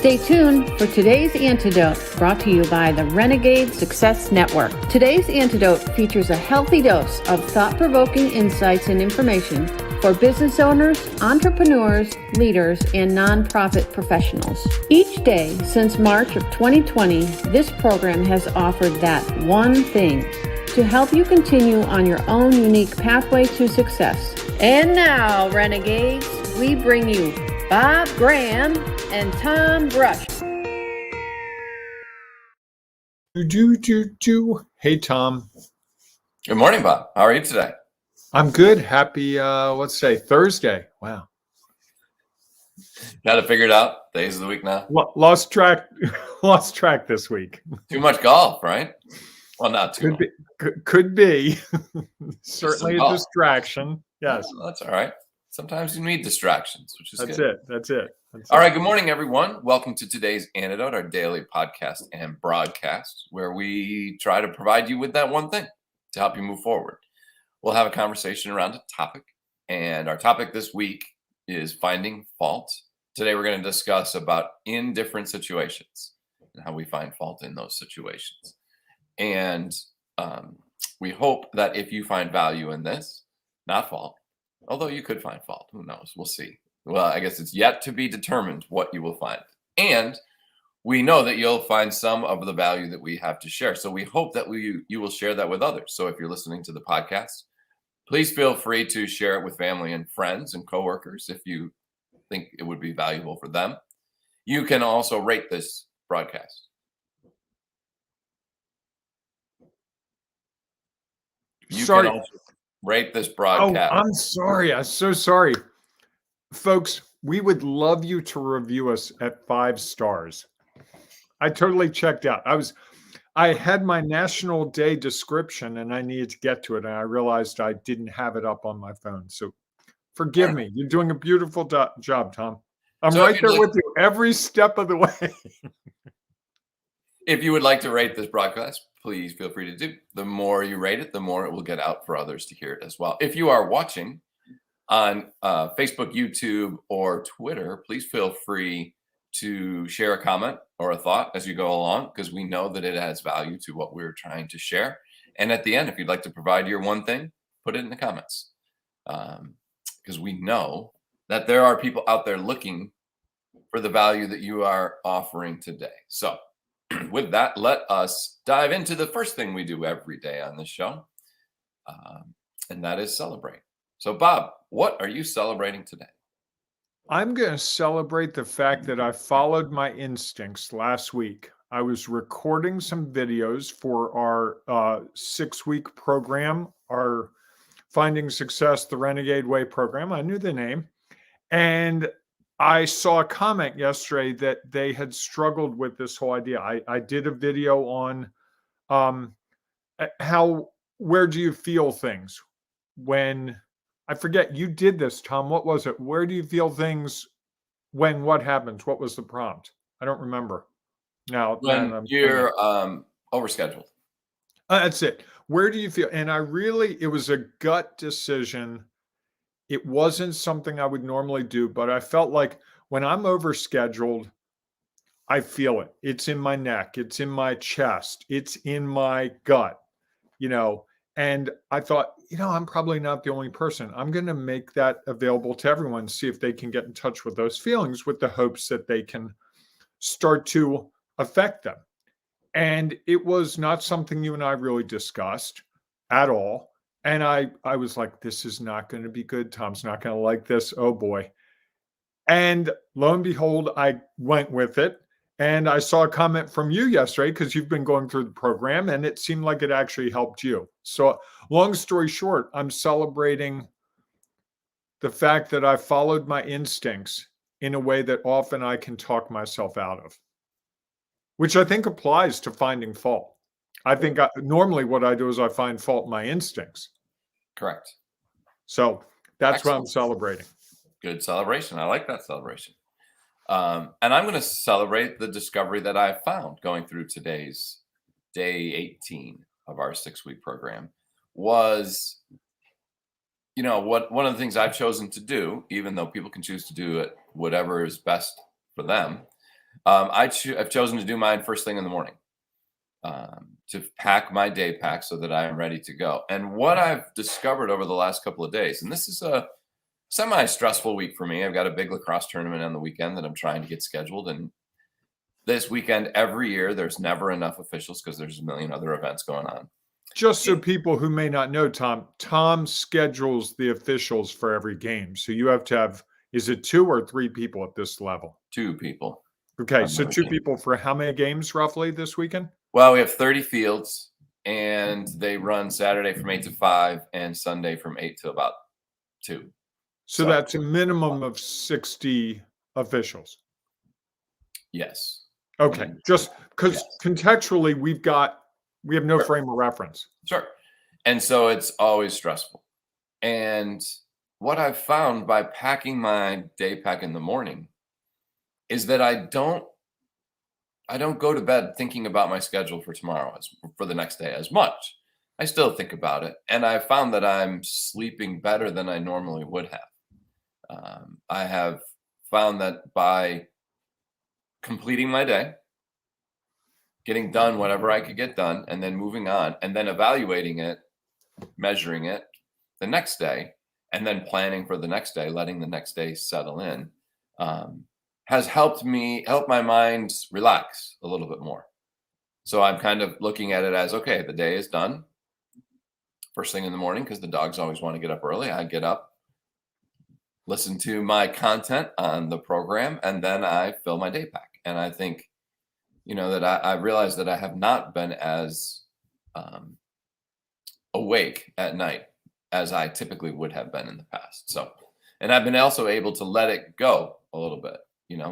Stay tuned for today's Antidote, brought to you by the Renegade Success Network. Today's Antidote features a healthy dose of thought-provoking insights and information for business owners, entrepreneurs, leaders, and nonprofit professionals. Each day since March of 2020, this program has offered that one thing to help you continue on your own unique pathway to success. And now, Renegades, we bring you Bob Graham and Tom Brush. Hey, Tom. Good morning, Bob. How are you today? I'm good. Happy, let's say Thursday. Wow. Got it figured out? Days of the week now? Lost track this week. Too much golf, right? Well, not too much. Could be. Certainly a distraction. Yes. Well, that's all right. Sometimes you need distractions, which is good. That's it. All right. Good morning, everyone. Welcome to today's Antidote, our daily podcast and broadcast, where we try to provide you with that one thing to help you move forward. We'll have a conversation around a topic, and our topic this week is finding fault. Today, we're going to discuss about in different situations and how we find fault in those situations. And we hope that if you find value in this, not fault, although you could find fault, who knows? We'll see. Well, I guess it's yet to be determined what you will find. And we know that you'll find some of the value that we have to share. So we hope that you will share that with others. So if you're listening to the podcast, please feel free to share it with family and friends and coworkers if you think it would be valuable for them. You can also rate this broadcast. You can also rate this broadcast. Oh, I'm sorry. I'm so sorry. Folks, we would love you to review us at 5 stars. I totally checked out. I had my National Day description and I needed to get to it. And I realized I didn't have it up on my phone. So forgive me. You're doing a beautiful job, Tom. I'm right there with you every step of the way. If you would like to rate this broadcast, please feel free to do. The more you rate it, the more it will get out for others to hear it as well. If you are watching on Facebook, YouTube, or Twitter, please feel free to share a comment or a thought as you go along, because we know that it adds value to what we're trying to share. And at the end, if you'd like to provide your one thing, put it in the comments, because we know that there are people out there looking for the value that you are offering today. So with that, let us dive into the first thing we do every day on this show, and that is celebrate. So, Bob, what are you celebrating today? I'm going to celebrate the fact that I followed my instincts last week. I was recording some videos for our 6-week program, our Finding Success the Renegade Way program. I knew the name. And I saw a comment yesterday that they had struggled with this whole idea. I did a video on where do you feel things when, I forget, you did this, Tom. What was it? Where do you feel things when what happens? What was the prompt? I don't remember. Now, when you're overscheduled. That's it. Where do you feel? And it was a gut decision. It wasn't something I would normally do, but I felt like when I'm overscheduled, I feel it. It's in my neck. It's in my chest. It's in my gut, And I thought, I'm probably not the only person. I'm going to make that available to everyone, see if they can get in touch with those feelings with the hopes that they can start to affect them. And it was not something you and I really discussed at all. And I was like, this is not going to be good. Tom's not going to like this. Oh, boy. And lo and behold, I went with it. And I saw a comment from you yesterday because you've been going through the program and it seemed like it actually helped you. So long story short, I'm celebrating the fact that I followed my instincts in a way that often I can talk myself out of, which I think applies to finding fault. I think normally what I do is I find fault in my instincts. Correct. So that's what I'm celebrating. Good celebration. I like that celebration. And I'm going to celebrate the discovery that I found going through today's day 18 of our 6-week program was, one of the things I've chosen to do, even though people can choose to do it, whatever is best for them, I've chosen to do mine first thing in the morning, to pack my day pack so that I am ready to go. And what I've discovered over the last couple of days, and this is a semi-stressful week for me. I've got a big lacrosse tournament on the weekend that I'm trying to get scheduled. And this weekend, every year, there's never enough officials because there's a million other events going on. Just so people who may not know, Tom schedules the officials for every game. So you have to have, is it 2 or 3 people at this level? 2 people. Okay, so 2 people for how many games roughly this weekend? Well, we have 30 fields, and they run Saturday from 8 to 5 and Sunday from 8 to about 2. So that's a minimum of 60 officials. Yes. Okay, just because contextually we have no frame of reference. Sure. And so it's always stressful. And what I've found by packing my day pack in the morning is that I don't go to bed thinking about my schedule for tomorrow for the next day as much. I still think about it. And I found that I'm sleeping better than I normally would have. I have found that by completing my day, getting done whatever I could get done, and then moving on, and then evaluating it, measuring it the next day, and then planning for the next day, letting the next day settle in, has helped my mind relax a little bit more. So I'm kind of looking at it as, okay, the day is done. First thing in the morning, because the dogs always want to get up early. I get up, listen to my content on the program, and then I fill my day pack. And I think, that I realized that I have not been as awake at night as I typically would have been in the past. So, and I've been also able to let it go a little bit,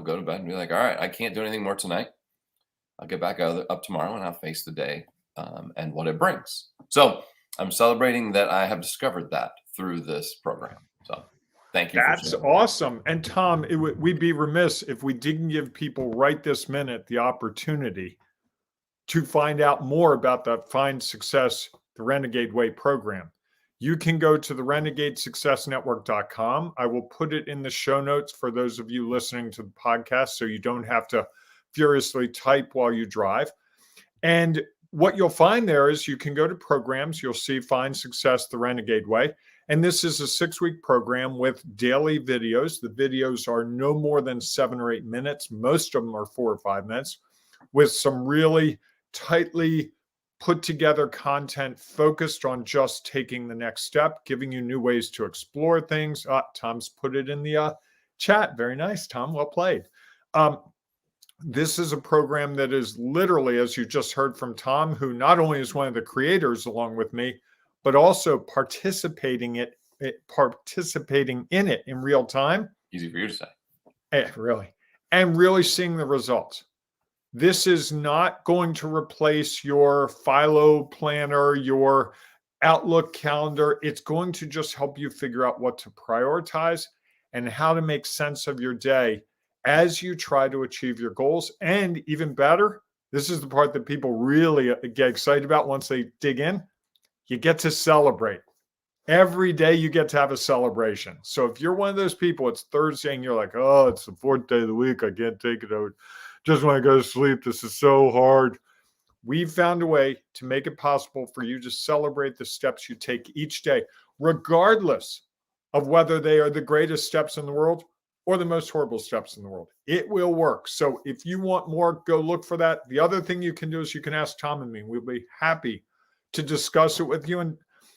go to bed and be like, all right, I can't do anything more tonight. I'll get back up tomorrow and I'll face the day and what it brings. So I'm celebrating that I have discovered that through this program. So thank you. That's awesome. And Tom, we'd be remiss if we didn't give people right this minute the opportunity to find out more about the Find Success the Renegade Way program. You can go to the renegadesuccessnetwork.com. I will put it in the show notes for those of you listening to the podcast so you don't have to furiously type while you drive. And what you'll find there is you can go to programs. You'll see Find Success the Renegade Way. And this is a 6-week program with daily videos. The videos are no more than 7 or 8 minutes. Most of them are 4 or 5 minutes with some really tightly put together content focused on just taking the next step, giving you new ways to explore things. Tom's put it in the chat. Very nice, Tom. Well played. This is a program that is literally, as you just heard from Tom, who not only is one of the creators along with me, but also participating in it in real time. Easy for you to say. Really. And really seeing the results. This is not going to replace your Philo planner, your Outlook calendar. It's going to just help you figure out what to prioritize and how to make sense of your day as you try to achieve your goals. And even better, this is the part that people really get excited about once they dig in. You get to celebrate. Every day you get to have a celebration. So if you're one of those people, it's Thursday and you're like, oh, it's the 4th day of the week. I can't take it. I just want to go to sleep. This is so hard. We've found a way to make it possible for you to celebrate the steps you take each day, regardless of whether they are the greatest steps in the world or the most horrible steps in the world. It will work. So if you want more, go look for that. The other thing you can do is you can ask Tom and me. We'll be happy to discuss it with you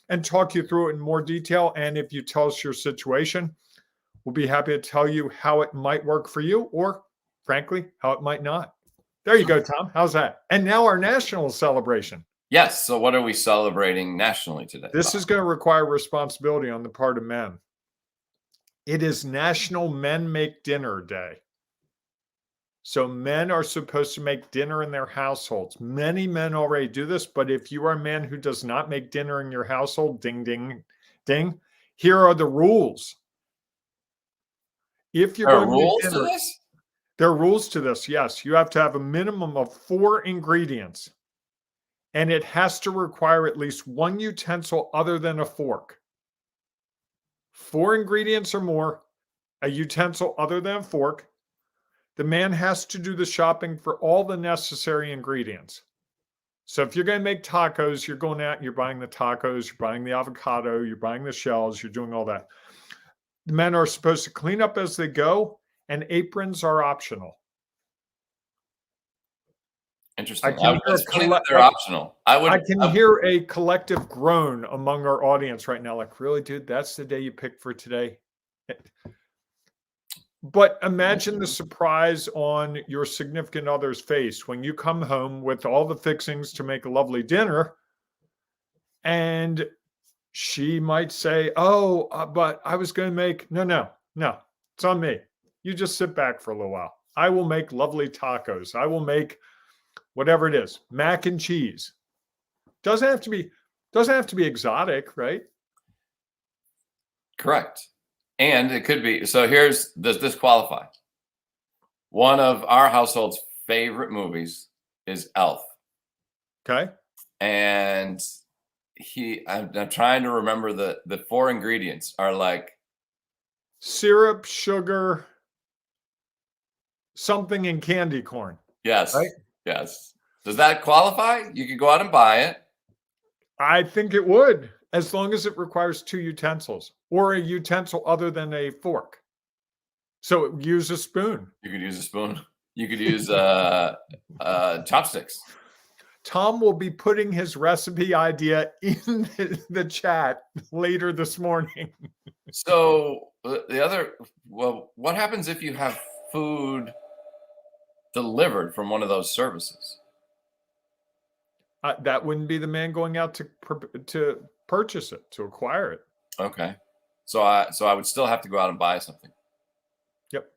and talk you through it in more detail. And if you tell us your situation, we'll be happy to tell you how it might work for you or, frankly, how it might not. There you go, Tom. How's that? And now our national celebration. Yes. So what are we celebrating nationally today? This is going to require responsibility on the part of men. It is National Men Make Dinner Day. So men are supposed to make dinner in their households. Many men already do this, but if you are a man who does not make dinner in your household, ding, ding, ding, here are the rules. If you're going to make dinner, there are rules to this, yes. You have to have a minimum of 4 ingredients, and it has to require at least 1 utensil other than a fork. 4 ingredients or more, a utensil other than a fork. The man has to do the shopping for all the necessary ingredients. So if you're going to make tacos, you're going out, you're buying the tacos, you're buying the avocado, you're buying the shells, you're doing all that. The men are supposed to clean up as they go, and aprons are optional. Interesting. It's funny that they're optional. I can hear a collective groan among our audience right now. Like, really, dude, that's the day you picked for today? But imagine the surprise on your significant other's face when you come home with all the fixings to make a lovely dinner, and she might say, oh, but I was going to make, no, it's on me. You just sit back for a little while. I will make lovely tacos. I will make whatever it is, mac and cheese. Doesn't have to be exotic, right? Correct. And it could be. So does this qualify? One of our household's favorite movies is Elf. Okay. And I'm trying to remember the 4 ingredients are like syrup, sugar, something, and candy corn. Yes. Right? Yes. Does that qualify? You could go out and buy it. I think it would, as long as it requires 2 utensils or a utensil other than a fork. So use a spoon. You could use a spoon. You could use chopsticks. Tom will be putting his recipe idea in the chat later this morning. So what happens if you have food delivered from one of those services? That wouldn't be the man going out to purchase it, to acquire it. Okay. So I would still have to go out and buy something. Yep.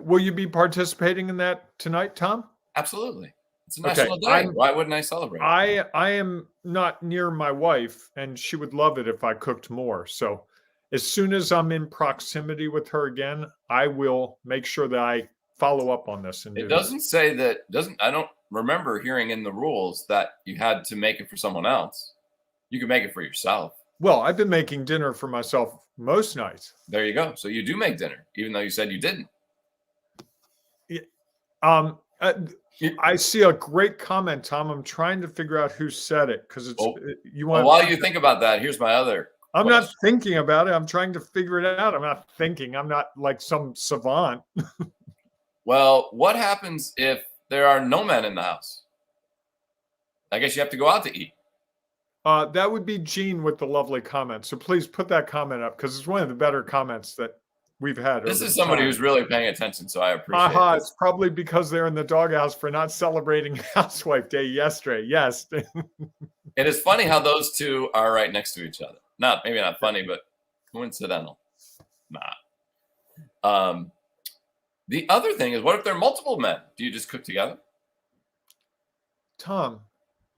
Will you be participating in that tonight, Tom? Absolutely. It's a national day. Why wouldn't I celebrate? I am not near my wife, and she would love it if I cooked more. So as soon as I'm in proximity with her again, I will make sure that I follow up on this. And it doesn't say that. I don't remember hearing in the rules that you had to make it for someone else. You can make it for yourself. Well, I've been making dinner for myself most nights. There you go. So you do make dinner, even though you said you didn't. I see a great comment, Tom. I'm trying to figure out who said it because it's you want. While you think about that, here's my other. I'm not thinking about it. I'm trying to figure it out. I'm not thinking. I'm not like some savant. Well, what happens if there are no men in the house? I guess you have to go out to eat. That would be Gene with the lovely comment. So please put that comment up because it's one of the better comments that we've had. This is somebody who's really paying attention, so I appreciate it. It's probably because they're in the doghouse for not celebrating Housewife Day yesterday. Yes. It is funny how those two are right next to each other. Maybe not funny, but coincidental. Nah. The other thing is, what if there are multiple men? Do you just cook together? Tom,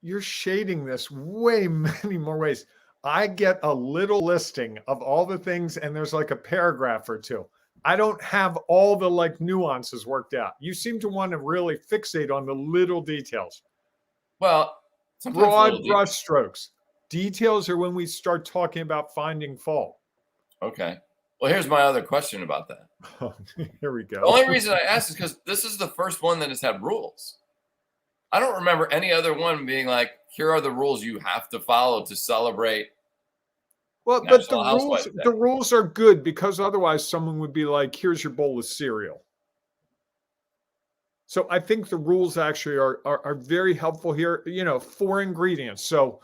you're shading this way many more ways. I get a little listing of all the things, and there's like a paragraph or two. I don't have all the like nuances worked out. You seem to want to really fixate on the little details. Well, broad brush strokes. Details are when we start talking about finding fault. Okay. Well, here's my other question about that. Here we go. The only reason I asked is because this is the first one that has had rules. I don't remember any other one being like, here are the rules you have to follow to celebrate. Well, but the rules are good because otherwise someone would be like, here's your bowl of cereal. So I think the rules actually are very helpful here. 4 ingredients. So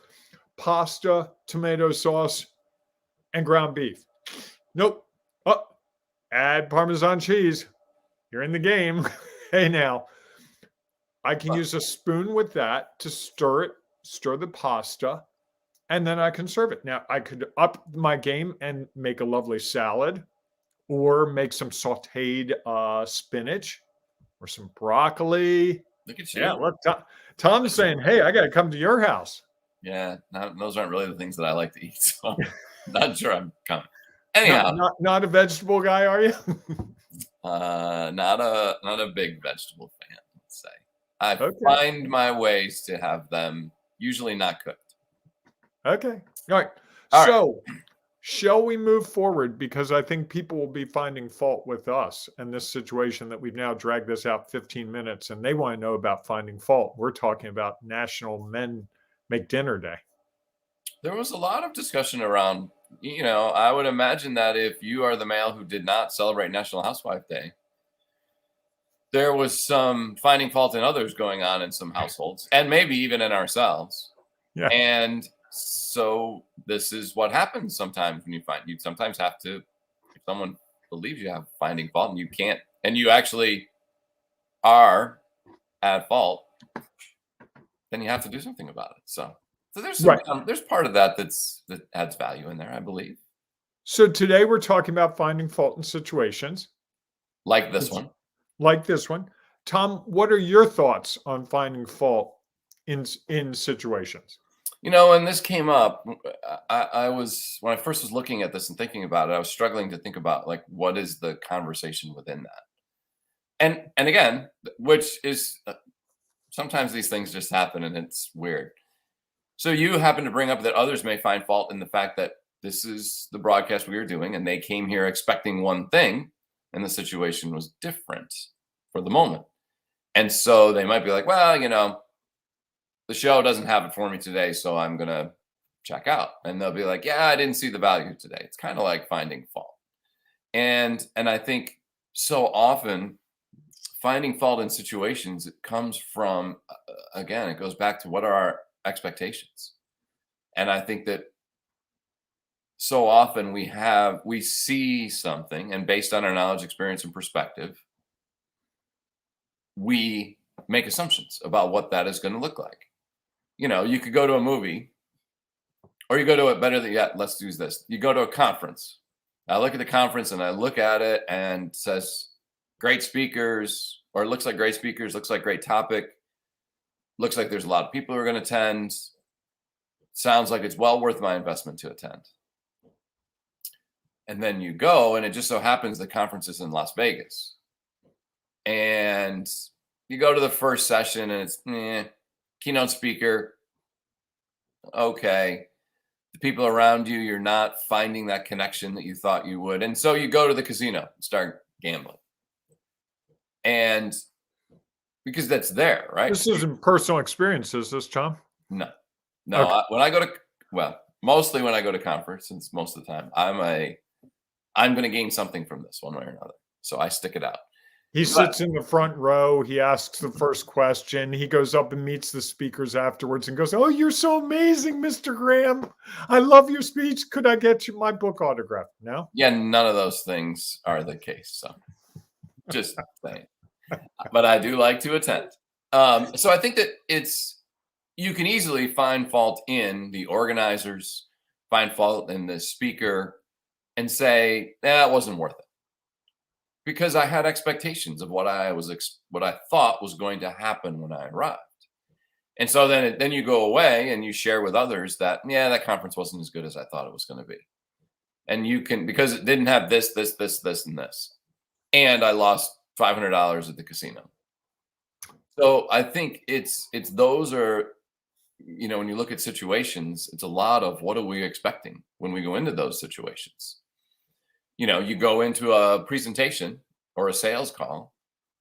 pasta, tomato sauce, and ground beef. Nope. Add Parmesan cheese. You're in the game. Hey, now. I can use a spoon with that to stir the pasta, and then I can serve it. Now, I could up my game and make a lovely salad or make some sauteed spinach or some broccoli. Look at you. Yeah, look, Tom's saying, hey, I got to come to your house. Yeah, those aren't really the things that I like to eat, so I'm not sure I'm coming. Anyhow. Not a vegetable guy, are you? Not a big vegetable fan, let's say. I find my ways to have them usually not cooked. Okay. All right. Shall we move forward? Because I think people will be finding fault with us in this situation that we've now dragged this out 15 minutes and they want to know about finding fault. We're talking about National Men Make Dinner Day. There was a lot of discussion around, I would imagine that if you are the male who did not celebrate National Housewife Day, there was some finding fault in others going on in some households and maybe even in ourselves. Yeah. And so this is what happens sometimes when you sometimes have to, if someone believes you have finding fault and you can't, and you actually are at fault, then you have to do something about it. So there's Right. There's part of that that adds value in there, I believe. So today we're talking about finding fault in situations Like this one. like this one. Tom, what are your thoughts on finding fault in situations? When this came up, I was, when I first was looking at this and thinking about it, I was struggling to think about like, what is the conversation within that? And again, which is sometimes these things just happen and it's weird. So you happen to bring up that others may find fault in the fact that this is the broadcast we are doing and they came here expecting one thing and the situation was different for the moment. And so they might be like, well, the show doesn't have it for me today, so I'm going to check out. And they'll be like, yeah, I didn't see the value today. It's kind of like finding fault. And I think so often finding fault in situations, it comes from, again, it goes back to what are our expectations. And I think that so often we see something, and based on our knowledge, experience, and perspective, we make assumptions about what that is going to look like. You could go to a movie, or you go to let's use this. You go to a conference. I look at the conference and I look at it and it says great speakers, or it looks like great speakers, looks like great topic, looks like there's a lot of people who are going to attend. Sounds like it's well worth my investment to attend. And then you go, and it just so happens the conference is in Las Vegas. And you go to the first session and it's keynote speaker. Okay. The people around you, you're not finding that connection that you thought you would. And so you go to the casino and start gambling. And because that's there, right? This isn't personal experience, is this, Tom? No. Okay. When I go to, mostly when I go to conferences, most of the time, I'm going to gain something from this one way or another. So I stick it out. He sits in the front row. He asks the first question. He goes up and meets the speakers afterwards and goes, "Oh, you're so amazing, Mr. Graham. I love your speech. Could I get you my book autograph?" No? Yeah, none of those things are the case. So just saying. But I do like to attend. So I think that you can easily find fault in the organizers, find fault in the speaker, and say, that wasn't worth it. Because I had expectations of what I thought was going to happen when I arrived. And so then you go away and you share with others that, that conference wasn't as good as I thought it was going to be. And you can, because it didn't have this, and this. And I lost $500 at the casino. So I think it's those are, when you look at situations, it's a lot of what are we expecting when we go into those situations. You go into a presentation or a sales call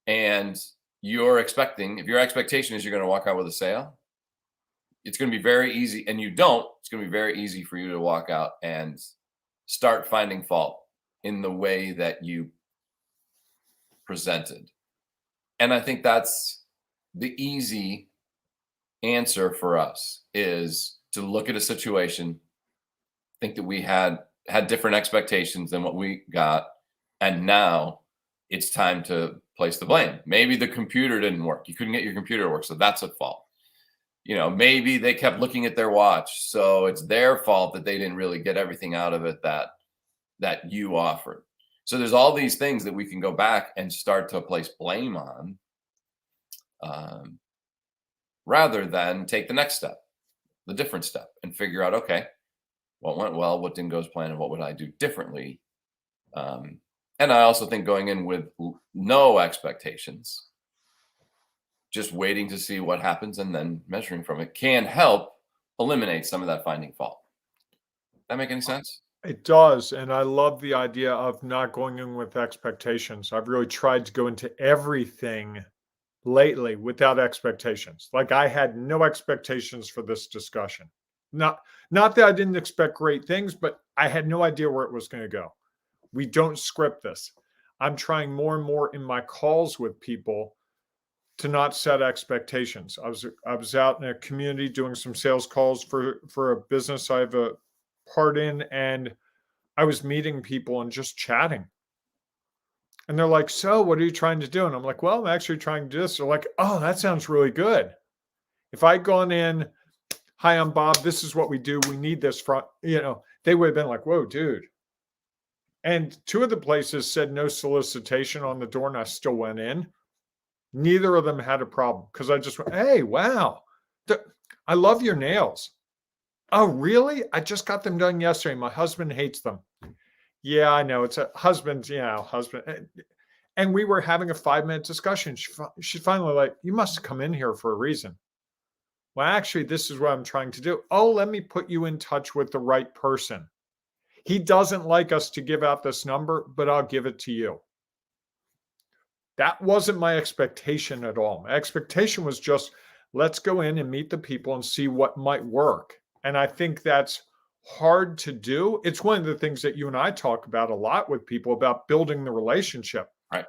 and you're expecting, if your expectation is you're going to walk out with a sale, it's going to be very easy. And it's going to be very easy for you to walk out and start finding fault in the way that you presented. And I think that's the easy answer for us, is to look at a situation, think that we had different expectations than what we got, and now it's time to place the blame. Maybe the computer didn't work. You couldn't get your computer to work, so that's at fault. Maybe they kept looking at their watch, so it's their fault that they didn't really get everything out of it that you offered. So there's all these things that we can go back and start to place blame on, rather than take the next step, the different step, and figure out, okay, what went well, what didn't go as planned, and what would I do differently? And I also think going in with no expectations, just waiting to see what happens and then measuring from it, can help eliminate some of that finding fault. That make any sense? It does. And I love the idea of not going in with expectations. I've really tried to go into everything lately without expectations. Like I had no expectations for this discussion. Not not that I didn't expect great things, but I had no idea where it was going to go. We don't script this. I'm trying more and more in my calls with people to not set expectations. I was out in a community doing some sales calls for a business I have a part in, and I was meeting people and just chatting. And they're like, "So, what are you trying to do?" And I'm like, "Well, I'm actually trying to do this." They're like, "Oh, that sounds really good." If I'd gone in, "Hi, I'm Bob. This is what we do. We need this from," they would have been like, "Whoa, dude." And two of the places said no solicitation on the door, and I still went in. Neither of them had a problem because I just went, "Hey, wow. I love your nails." "Oh, really? I just got them done yesterday. My husband hates them." "Yeah, I know. It's a husband, husband." And we were having a 5-minute discussion. She's finally like, "You must come in here for a reason." "Well, actually, this is what I'm trying to do." "Oh, let me put you in touch with the right person. He doesn't like us to give out this number, but I'll give it to you." That wasn't my expectation at all. My expectation was just, let's go in and meet the people and see what might work. And I think that's hard to do. It's one of the things that you and I talk about a lot with people about building the relationship. Right.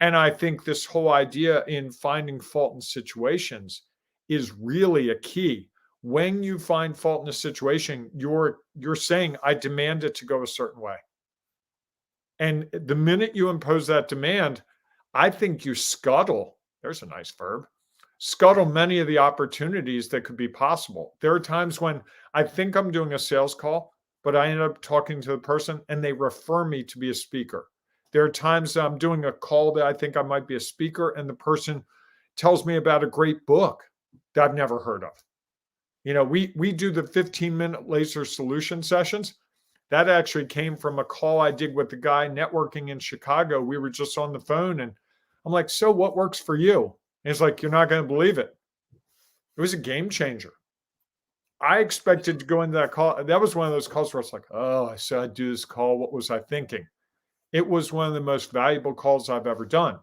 And I think this whole idea in finding fault in situations is really a key. When you find fault in a situation, you're saying, I demand it to go a certain way. And the minute you impose that demand, I think you scuttle, there's a nice verb, scuttle many of the opportunities that could be possible. There are times when I think I'm doing a sales call, but I end up talking to the person and they refer me to be a speaker. There are times that I'm doing a call that I think I might be a speaker and the person tells me about a great book that I've never heard of. We do the 15-minute laser solution sessions. That actually came from a call I did with the guy networking in Chicago. We were just on the phone and I'm like, "So what works for you?" And he's like, "You're not going to believe it." It was a game changer. I expected to go into that call. That was one of those calls where it's like, "Oh, I said I'd do this call. What was I thinking?" It was one of the most valuable calls I've ever done.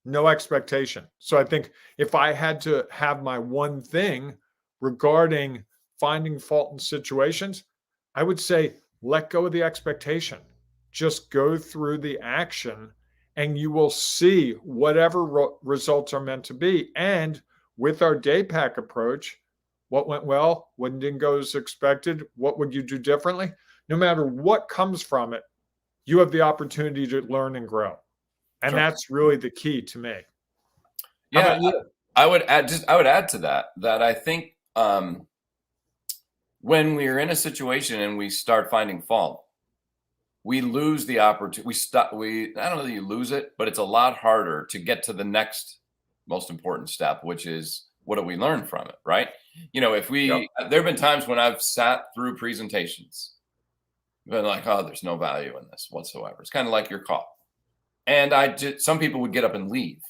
No expectation. So I think if I had to have my one thing regarding finding fault in situations, I would say let go of the expectation. Just go through the action and you will see whatever results are meant to be. And with our day pack approach, what went well, what didn't go as expected, what would you do differently? No matter what comes from it, you have the opportunity to learn and grow. And Sure. that's really the key to me. How Yeah, about you? I would add to that I think when we're in a situation and we start finding fault, we lose the opportunity. I don't know that you lose it, but it's a lot harder to get to the next most important step, which is what do we learn from it, right? If Yep. there have been times when I've sat through presentations, been like, oh, there's no value in this whatsoever. It's kind of like your call. And some people would get up and leave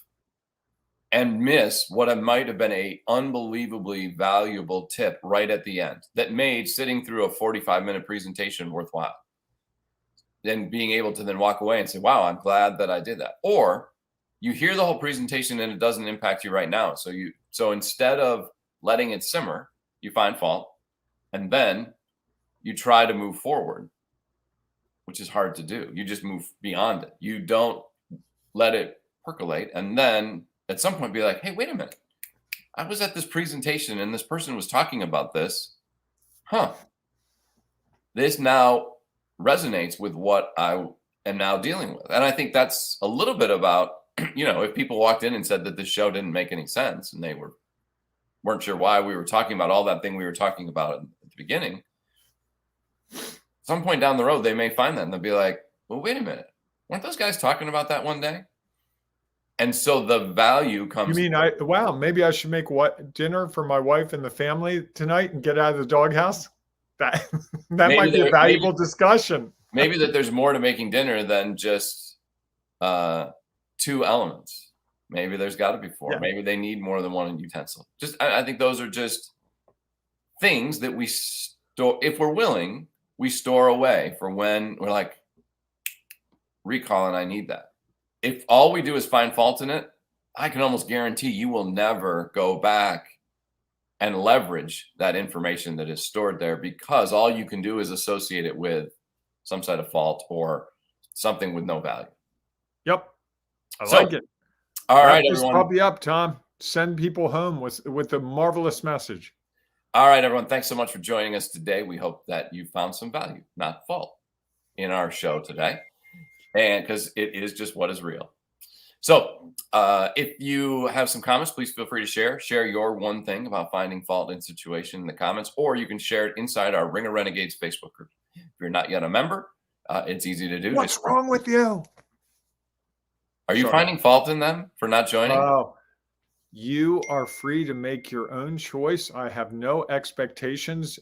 and miss what might have been a unbelievably valuable tip right at the end that made sitting through a 45-minute presentation worthwhile. Then being able to then walk away and say, wow, I'm glad that I did that. Or you hear the whole presentation and it doesn't impact you right now. So instead of letting it simmer, you find fault and then you try to move forward, which is hard to do. You just move beyond it. You don't let it percolate and then at some point be like, hey, wait a minute. I was at this presentation and this person was talking about this. This now resonates with what I am now dealing with. And I think that's a little bit about, if people walked in and said that this show didn't make any sense and they weren't sure why we were talking about all that thing we were talking about at the beginning, some point down the road, they may find that and they'll be like, well, wait a minute. Weren't those guys talking about that one day? And so the value comes. You mean maybe I should make dinner for my wife and the family tonight and get out of the doghouse? That might be a valuable discussion. Maybe that there's more to making dinner than just 2 elements. Maybe there's got to be 4. Yeah. Maybe they need more than one utensil. I think those are just things that we store if we're willing we store away for when we're like, recall and I need that. If all we do is find fault in it, I can almost guarantee you will never go back and leverage that information that is stored there, because all you can do is associate it with some sort of fault or something with no value. Yep. I like it. All right, Wrap this everyone. puppy up, Tom. Send people home with a marvelous message. All right, everyone. Thanks so much for joining us today. We hope that you found some value, not fault, in our show today. And because it is just what is real. So if you have some comments, please feel free to share your one thing about finding fault in situation in the comments, or you can share it inside our Ring of Renegades Facebook group. If you're not yet a member, it's easy to do. What's wrong with you? Are you finding fault in them for not joining? You are free to make your own choice. I have no expectations,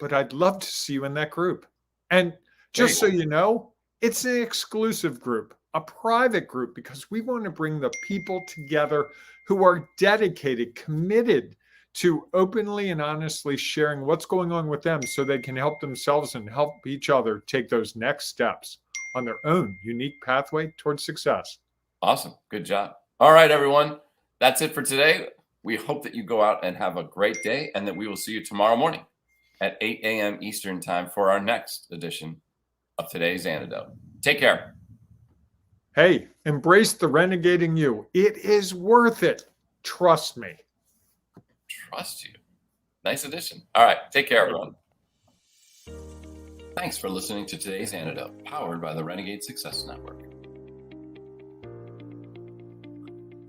but I'd love to see you in that group. And just so you know, it's an exclusive group, a private group, because we want to bring the people together who are dedicated, committed to openly and honestly sharing what's going on with them so they can help themselves and help each other take those next steps on their own unique pathway towards success. Awesome. Good job. All right, everyone. That's it for today. We hope that you go out and have a great day, and that we will see you tomorrow morning at 8 a.m. Eastern time for our next edition of today's Antidote. Take care. Hey, embrace the renegading you. It is worth it. Trust me. Trust you. Nice addition. All right. Take care, everyone. Thanks for listening to today's Antidote, powered by the Renegade Success Network.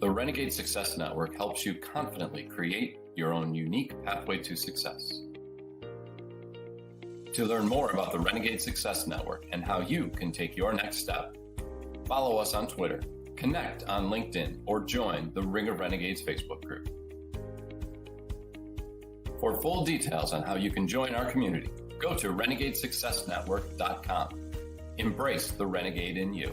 The Renegade Success Network helps you confidently create your own unique pathway to success. To learn more about the Renegade Success Network and how you can take your next step, follow us on Twitter, connect on LinkedIn, or join the Ring of Renegades Facebook group. For full details on how you can join our community, go to renegadesuccessnetwork.com. Embrace the renegade in you.